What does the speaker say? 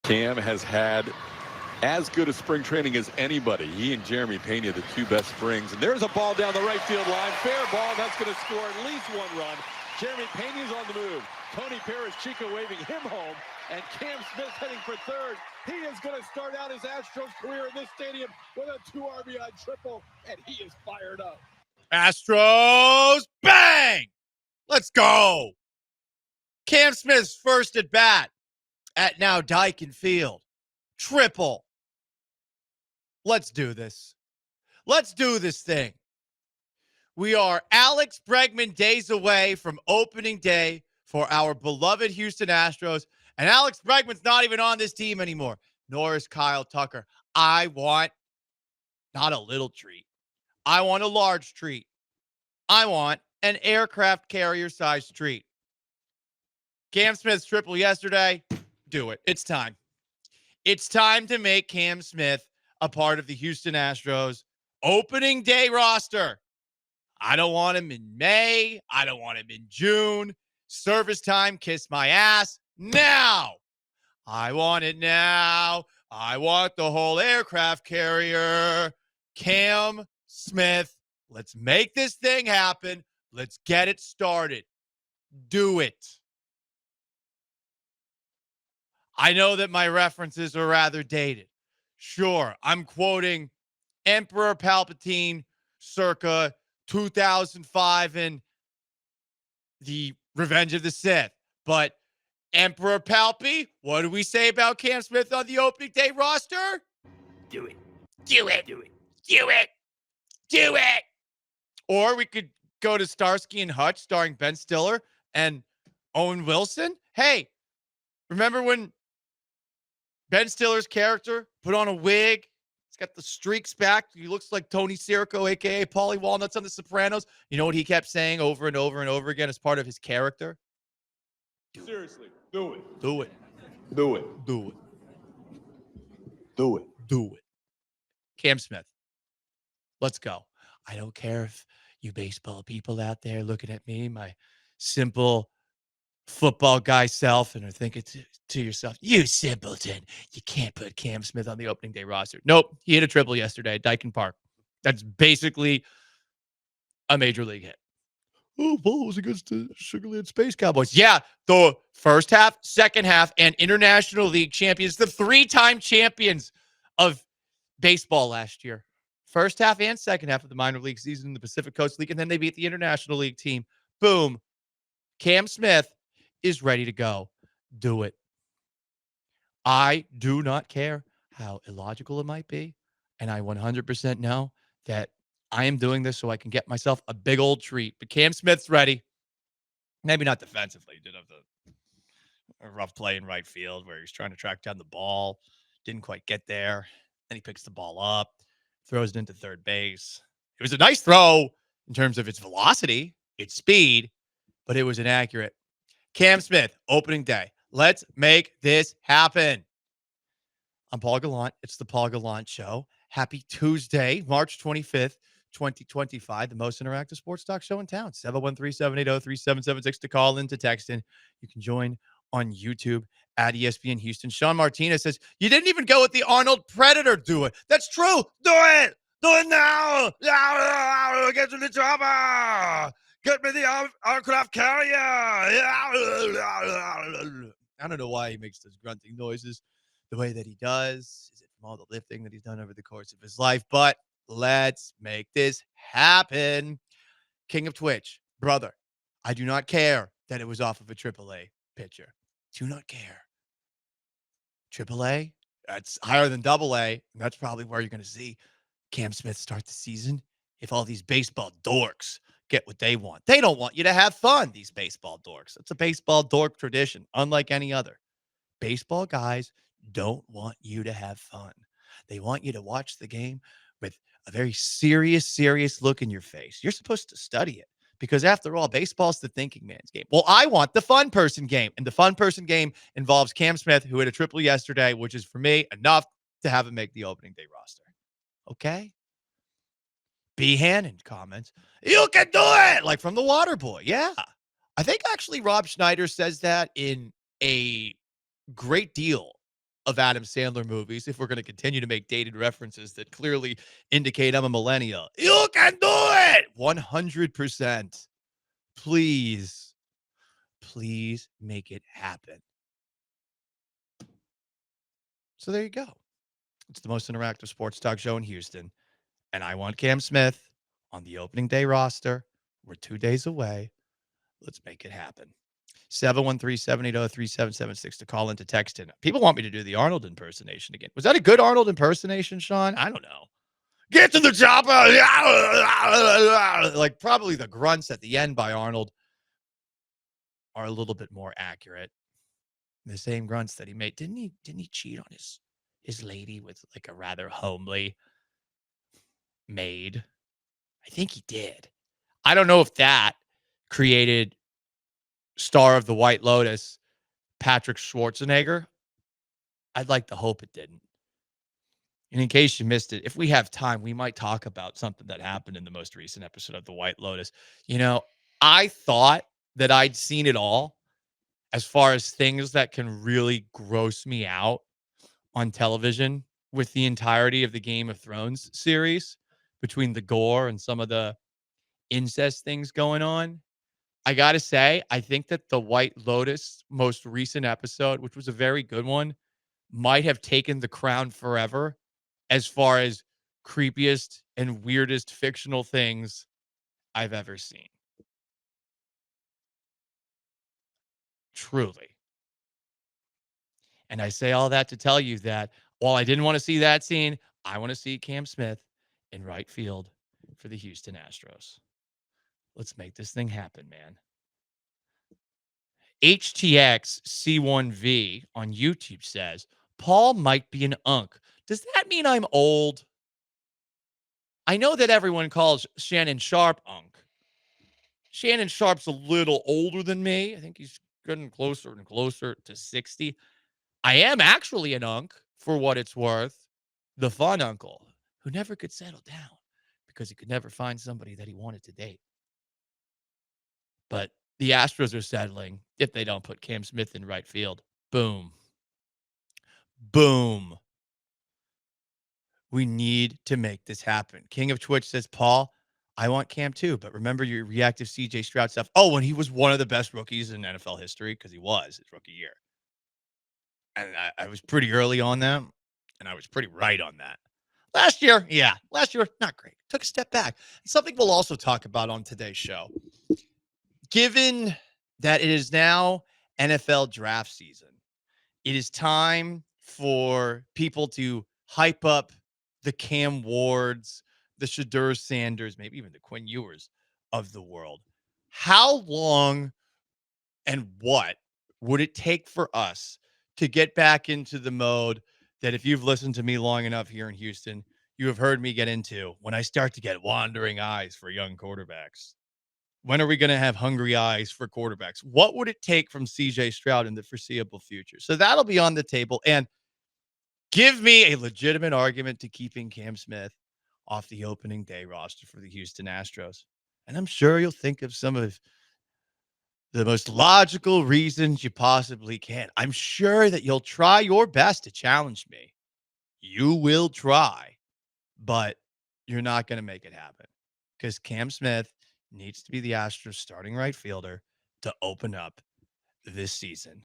Cam has had as good a spring training as anybody. He and Jeremy Pena, the two best springs. And there's a ball down the right field line. Fair ball. That's going to score at least one run. Jeremy Pena's on the move. Tony Perez Chico waving him home. And Cam Smith heading for third. He is going to start out his Astros career in this stadium with a 2 RBI triple. And he is fired up. Astros, bang! Let's go. Cam Smith's first at bat at now Daikin Field. Triple. Let's do this. Let's do this thing. We are Alex Bregman days away from opening day for our beloved Houston Astros. And Alex Bregman's not even on this team anymore, nor is Kyle Tucker. I want not a little treat. I want a large treat. I want an aircraft carrier-sized treat. Cam Smith's triple yesterday. Do it. It's time. It's time to make Cam Smith a part of the Houston Astros opening day roster. I don't want him in May. I don't want him in June. Service time, kiss my ass now. I want it now. I want the whole aircraft carrier. Cam Smith, let's make this thing happen. Let's get it started. Do it. I know that my references are rather dated. Sure, I'm quoting Emperor Palpatine circa 2005 in The Revenge of the Sith. But Emperor Palpy, what do we say about Cam Smith on the opening day roster? Do it. Do it. Do it. Do it. Do it. Or we could go to Starsky and Hutch starring Ben Stiller and Owen Wilson. Hey, remember when Ben Stiller's character put on a wig? He's got the streaks back. He looks like Tony Sirico, a.k.a. Paulie Walnuts on The Sopranos. You know what he kept saying over and over and over again as part of his character? Seriously, do it. Do it. Do it. Do it. Do it. Do it. Cam Smith, let's go. I don't care if you baseball people out there looking at me, my simple football guy self, and are thinking to yourself, you simpleton, you can't put Cam Smith on the opening day roster. Nope, he hit a triple yesterday at Daikin Park. That's basically a major league hit. Oh, Paul was against the Sugarland Space Cowboys. Yeah, the first half, second half, and International League champions, the 3-time champions of baseball last year. First half and second half of the minor league season in the Pacific Coast League, and then they beat the International League team. Boom. Cam Smith is ready to go. Do it. I do not care how illogical it might be, and I 100% know that I am doing this so I can get myself a big old treat. But Cam Smith's ready. Maybe not defensively. He did have a rough play in right field where he's trying to track down the ball. Didn't quite get there. Then he picks the ball up, throws it into third base. It was a nice throw in terms of its velocity, its speed, but it was inaccurate. Cam Smith, opening day. Let's make this happen. I'm Paul Gallant. It's the Paul Gallant Show. Happy Tuesday, March 25th, 2025, the most interactive sports talk show in town. 713-780-3776 to call in, to text in. You can join on YouTube at ESPN Houston. Sean Martinez says, you didn't even go with the Arnold Predator. Do it. That's true. Do it. Do it now. Get to the chopper. Get me the aircraft carrier. I don't know why he makes those grunting noises the way that he does. Is it from all the lifting that he's done over the course of his life? But let's make this happen. King of Twitch, brother, I do not care that it was off of a AAA pitcher. Do not care. AAA, that's higher than AA. That's probably where you're going to see Cam Smith start the season if all these baseball dorks get what they want. They don't want you to have fun, these baseball dorks. It's a baseball dork tradition, unlike any other. Baseball guys don't want you to have fun. They want you to watch the game with a very serious look in your face. You're supposed to study it because, after all, baseball's the thinking man's game. Well, I want the fun person game, and the fun person game involves Cam Smith, who hit a triple yesterday, which is, for me, enough to have him make the opening day roster. Okay? B. Hannon comments, you can do it, like from the Water Boy. Yeah. I think actually Rob Schneider says that in a great deal of Adam Sandler movies if we're going to continue to make dated references that clearly indicate I'm a millennial. You can do it 100%. Please, please make it happen. So there you go. It's the most interactive sports talk show in Houston. And I want Cam Smith on the opening day roster. We're 2 days away. Let's make it happen. 713-780-3776 to call in, to text in. People want me to do the Arnold impersonation again. Was that a good Arnold impersonation, Sean? I don't know. Get to the chopper. Like, probably the grunts at the end by Arnold are a little bit more accurate. The same grunts that he made. Didn't he cheat on his lady with like a rather homely maid? I think he did. I don't know if that created star of the White Lotus, Patrick Schwarzenegger. I'd like to hope it didn't. And in case you missed it, if we have time, we might talk about something that happened in the most recent episode of The White Lotus. You know, I thought that I'd seen it all as far as things that can really gross me out on television with the entirety of the Game of Thrones series, between the gore and some of the incest things going on. I got to say, I think that the White Lotus most recent episode, which was a very good one, might have taken the crown forever as far as creepiest and weirdest fictional things I've ever seen. Truly. And I say all that to tell you that while I didn't want to see that scene, I want to see Cam Smith in right field for the Houston Astros. Let's make this thing happen, man. HTX C1V on YouTube says, Paul might be an unk. Does that mean I'm old? I know that everyone calls Shannon Sharp unk. Shannon Sharp's a little older than me. I think he's getting closer and closer to 60. I am actually an unk, for what it's worth. The fun uncle who never could settle down because he could never find somebody that he wanted to date. But the Astros are settling if they don't put Cam Smith in right field. Boom. Boom. We need to make this happen. King of Twitch says, Paul, I want Cam too, but remember your reactive CJ Stroud stuff. Oh, when he was one of the best rookies in NFL history, because he was his rookie year. And I was pretty early on that, and I was pretty right on that. Last year, not great. Took a step back. Something we'll also talk about on today's show. Given that it is now NFL draft season, it is time for people to hype up the Cam Wards, the Shadur Sanders, maybe even the Quinn Ewers of the world. How long and what would it take for us to get back into the mode that, if you've listened to me long enough here in Houston, you have heard me get into when I start to get wandering eyes for young quarterbacks? When are we going to have hungry eyes for quarterbacks? What would it take from CJ Stroud in the foreseeable future? So that'll be on the table. And give me a legitimate argument to keeping Cam Smith off the opening day roster for the Houston Astros. And I'm sure you'll think of some of the most logical reasons you possibly can. I'm sure that you'll try your best to challenge me. You will try, but you're not going to make it happen, because Cam Smith needs to be the Astros starting right fielder to open up this season.